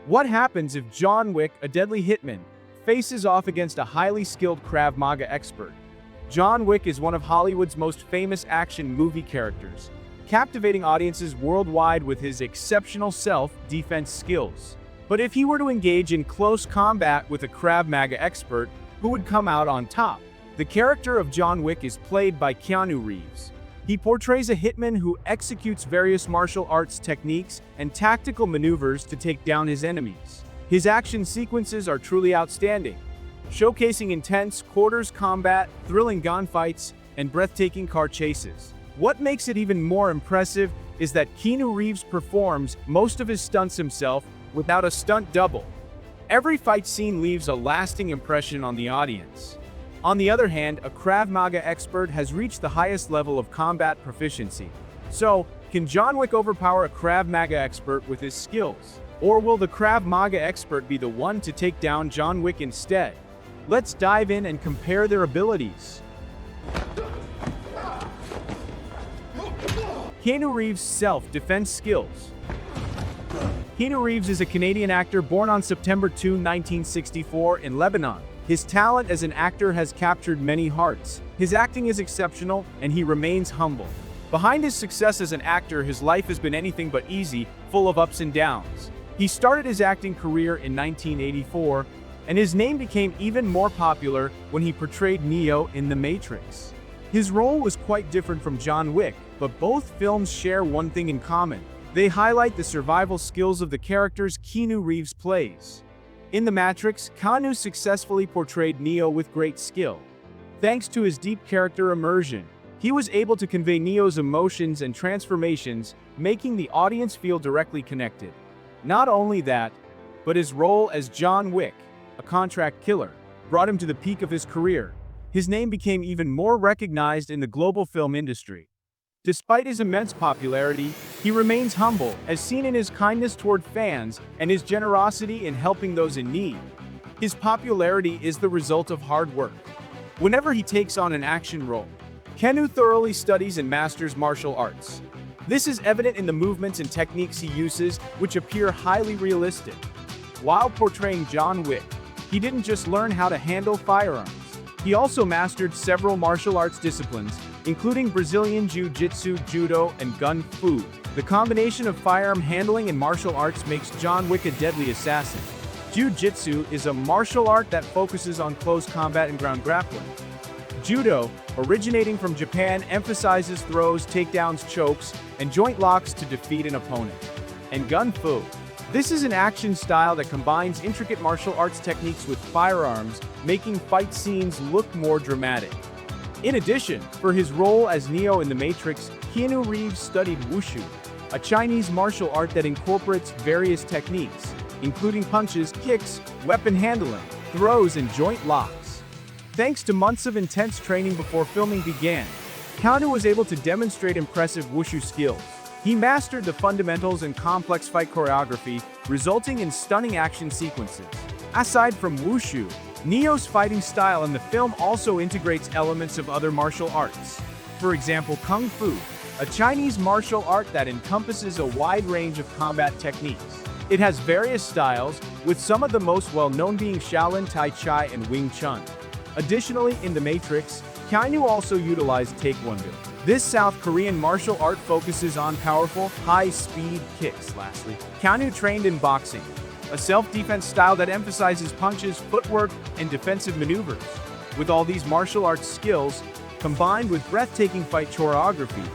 What happens if John Wick, a deadly hitman, faces off against a highly skilled Krav Maga expert? John Wick is one of Hollywood's most famous action movie characters, captivating audiences worldwide with his exceptional self-defense skills. But if he were to engage in close combat with a Krav Maga expert, who would come out on top? The character of John Wick is played by Keanu Reeves. He portrays a hitman who executes various martial arts techniques and tactical maneuvers to take down his enemies. His action sequences are truly outstanding, showcasing intense quarters combat, thrilling gunfights, and breathtaking car chases. What makes it even more impressive is that Keanu Reeves performs most of his stunts himself without a stunt double. Every fight scene leaves a lasting impression on the audience. On the other hand, a Krav Maga expert has reached the highest level of combat proficiency. So, can John Wick overpower a Krav Maga expert with his skills? Or will the Krav Maga expert be the one to take down John Wick instead? Let's dive in and compare their abilities. Keanu Reeves' self-defense skills. Keanu Reeves is a Canadian actor born on September 2, 1964 in Lebanon. His talent as an actor has captured many hearts. His acting is exceptional, and he remains humble. Behind his success as an actor, his life has been anything but easy, full of ups and downs. He started his acting career in 1984, and his name became even more popular when he portrayed Neo in The Matrix. His role was quite different from John Wick, but both films share one thing in common. They highlight the survival skills of the characters Keanu Reeves plays. In The Matrix, Keanu successfully portrayed Neo with great skill. Thanks to his deep character immersion, he was able to convey Neo's emotions and transformations, making the audience feel directly connected. Not only that, but his role as John Wick, a contract killer, brought him to the peak of his career. His name became even more recognized in the global film industry. Despite his immense popularity, he remains humble, as seen in his kindness toward fans and his generosity in helping those in need. His popularity is the result of hard work. Whenever he takes on an action role, Keanu thoroughly studies and masters martial arts. This is evident in the movements and techniques he uses, which appear highly realistic. While portraying John Wick, he didn't just learn how to handle firearms. He also mastered several martial arts disciplines, including Brazilian Jiu-Jitsu, Judo, and Gun Fu. The combination of firearm handling and martial arts makes John Wick a deadly assassin. Jiu-Jitsu is a martial art that focuses on close combat and ground grappling. Judo, originating from Japan, emphasizes throws, takedowns, chokes, and joint locks to defeat an opponent. And Gun Fu. This is an action style that combines intricate martial arts techniques with firearms, making fight scenes look more dramatic. In addition, for his role as Neo in The Matrix, Keanu Reeves studied Wushu, a Chinese martial art that incorporates various techniques, including punches, kicks, weapon handling, throws, and joint locks. Thanks to months of intense training before filming began, Keanu was able to demonstrate impressive Wushu skills. He mastered the fundamentals and complex fight choreography, resulting in stunning action sequences. Aside from Wushu, Neo's fighting style in the film also integrates elements of other martial arts. For example, Kung Fu, a Chinese martial art that encompasses a wide range of combat techniques. It has various styles, with some of the most well-known being Shaolin, Tai Chi, and Wing Chun. Additionally, in The Matrix, Keanu also utilized Taekwondo. This South Korean martial art focuses on powerful, high-speed kicks. Lastly, Keanu trained in boxing, a self-defense style that emphasizes punches, footwork, and defensive maneuvers. With all these martial arts skills, combined with breathtaking fight choreography,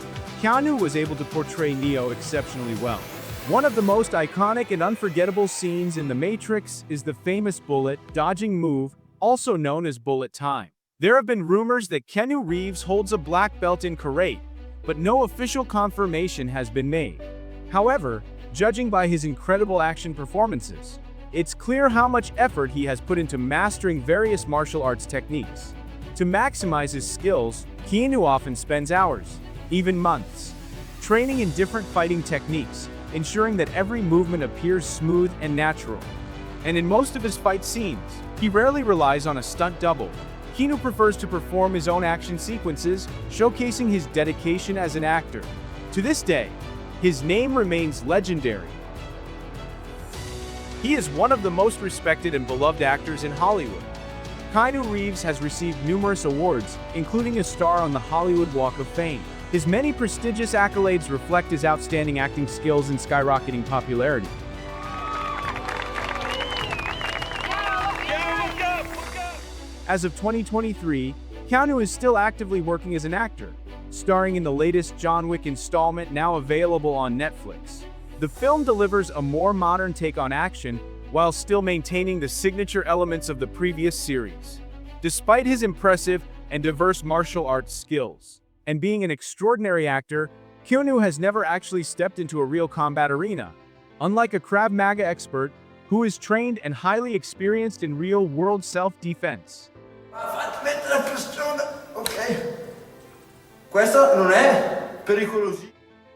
Keanu was able to portray Neo exceptionally well. One of the most iconic and unforgettable scenes in The Matrix is the famous bullet dodging move, also known as bullet time. There have been rumors that Keanu Reeves holds a black belt in karate, but no official confirmation has been made. However, judging by his incredible action performances, it's clear how much effort he has put into mastering various martial arts techniques. To maximize his skills, Keanu often spends hours, even months, training in different fighting techniques, ensuring that every movement appears smooth and natural. and in most of his fight scenes, he rarely relies on a stunt double. Keanu prefers to perform his own action sequences, showcasing his dedication as an actor. To this day, his name remains legendary. He is one of the most respected and beloved actors in Hollywood. Keanu Reeves has received numerous awards, including a star on the Hollywood Walk of Fame. His many prestigious accolades reflect his outstanding acting skills and skyrocketing popularity. As of 2023, Keanu is still actively working as an actor, starring in the latest John Wick installment now available on Netflix. The film delivers a more modern take on action, while still maintaining the signature elements of the previous series. Despite his impressive and diverse martial arts skills, and being an extraordinary actor, Keanu has never actually stepped into a real combat arena. Unlike a Krav Maga expert, who is trained and highly experienced in real-world self-defense. Questo non è pericolosissimo.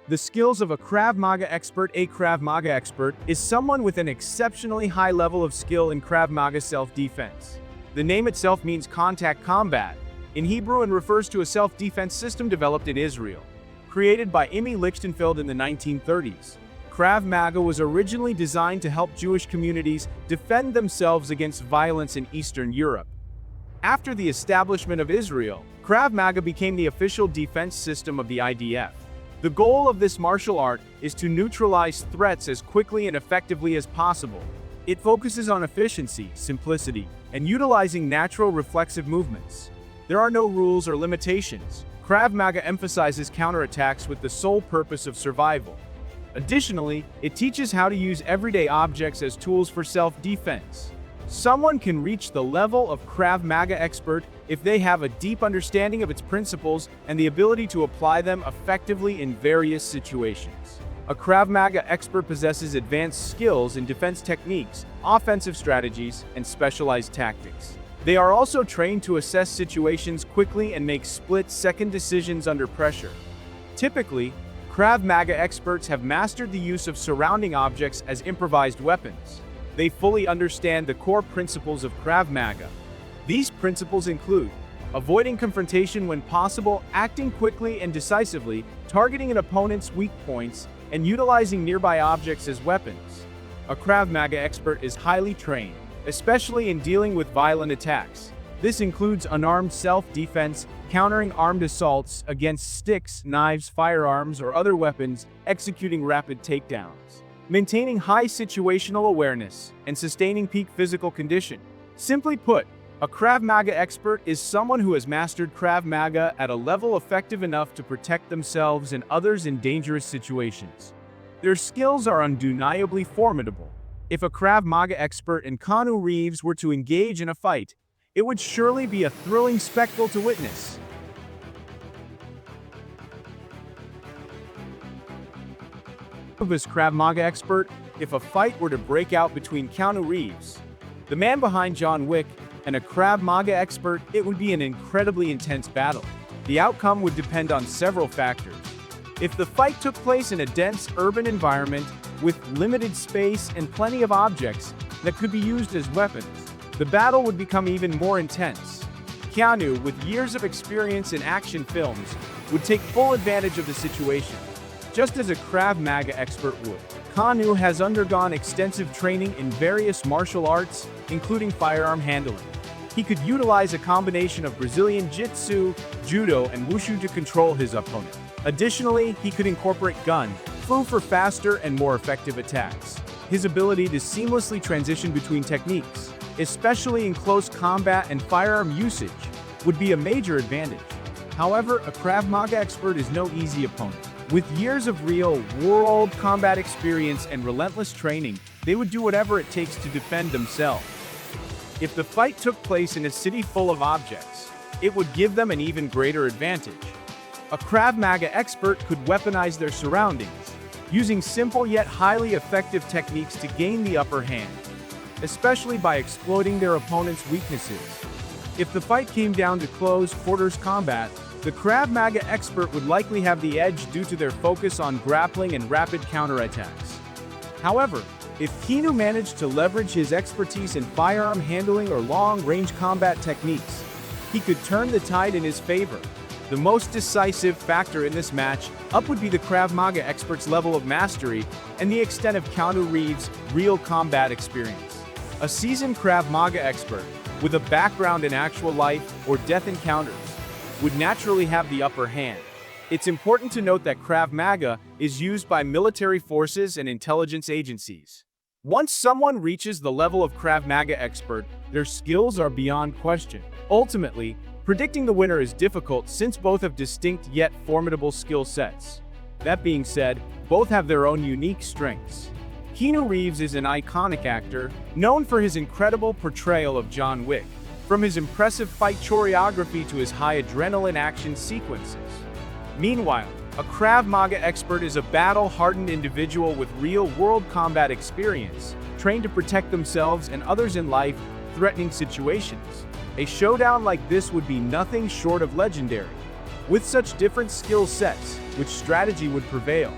The skills of a Krav Maga expert. A Krav Maga expert is someone with an exceptionally high level of skill in Krav Maga self-defense. The name itself means contact combat in Hebrew and refers to a self-defense system developed in Israel. Created by Imi Lichtenfeld in the 1930s, Krav Maga was originally designed to help Jewish communities defend themselves against violence in Eastern Europe. After the establishment of Israel, Krav Maga became the official defense system of the IDF. The goal of this martial art is to neutralize threats as quickly and effectively as possible. It focuses on efficiency, simplicity, and utilizing natural reflexive movements. There are no rules or limitations. Krav Maga emphasizes counterattacks with the sole purpose of survival. Additionally, it teaches how to use everyday objects as tools for self-defense. Someone can reach the level of Krav Maga expert if they have a deep understanding of its principles and the ability to apply them effectively in various situations. A Krav Maga expert possesses advanced skills in defense techniques, offensive strategies, and specialized tactics. They are also trained to assess situations quickly and make split-second decisions under pressure. Typically, Krav Maga experts have mastered the use of surrounding objects as improvised weapons. They fully understand the core principles of Krav Maga. These principles include avoiding confrontation when possible, acting quickly and decisively, targeting an opponent's weak points, and utilizing nearby objects as weapons. A Krav Maga expert is highly trained, especially in dealing with violent attacks. This includes unarmed self-defense, countering armed assaults against sticks, knives, firearms, or other weapons, executing rapid takedowns, maintaining high situational awareness, and sustaining peak physical condition. Simply put, a Krav Maga expert is someone who has mastered Krav Maga at a level effective enough to protect themselves and others in dangerous situations. Their skills are undeniably formidable. If a Krav Maga expert and Keanu Reeves were to engage in a fight, it would surely be a thrilling spectacle to witness. As Krav Maga expert, if a fight were to break out between Keanu Reeves, the man behind John Wick, and a Krav Maga expert, it would be an incredibly intense battle. The outcome would depend on several factors. If the fight took place in a dense urban environment with limited space and plenty of objects that could be used as weapons, the battle would become even more intense. Keanu, with years of experience in action films, would take full advantage of the situation, just as a Krav Maga expert would. Keanu has undergone extensive training in various martial arts, including firearm handling. He could utilize a combination of Brazilian Jiu-Jitsu, Judo, and Wushu to control his opponent. Additionally, he could incorporate gun, fu for faster and more effective attacks. His ability to seamlessly transition between techniques, especially in close combat and firearm usage, would be a major advantage. However, a Krav Maga expert is no easy opponent. With years of real-world combat experience and relentless training, they would do whatever it takes to defend themselves. If the fight took place in a city full of objects, it would give them an even greater advantage. A Krav Maga expert could weaponize their surroundings, using simple yet highly effective techniques to gain the upper hand, especially by exploiting their opponent's weaknesses. If the fight came down to close quarters combat, the Krav Maga expert would likely have the edge due to their focus on grappling and rapid counterattacks. However, If Keanu managed to leverage his expertise in firearm handling or long-range combat techniques, he could turn the tide in his favor. The most decisive factor in this match up would be the Krav Maga expert's level of mastery and the extent of Keanu Reeves' real combat experience. A seasoned Krav Maga expert, with a background in actual life or death encounters, would naturally have the upper hand. It's important to note that Krav Maga is used by military forces and intelligence agencies. Once someone reaches the level of Krav Maga expert, their skills are beyond question. Ultimately, predicting the winner is difficult since both have distinct yet formidable skill sets. That being said, both have their own unique strengths. Keanu Reeves is an iconic actor, known for his incredible portrayal of John Wick, from his impressive fight choreography to his high adrenaline action sequences. Meanwhile, a Krav Maga expert is a battle-hardened individual with real-world combat experience, trained to protect themselves and others in life-threatening situations. A showdown like this would be nothing short of legendary. With such different skill sets, which strategy would prevail?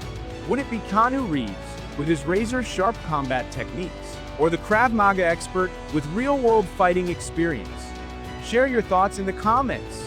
Would it be Keanu Reeves, with his razor-sharp combat techniques, or the Krav Maga expert with real-world fighting experience? Share your thoughts in the comments.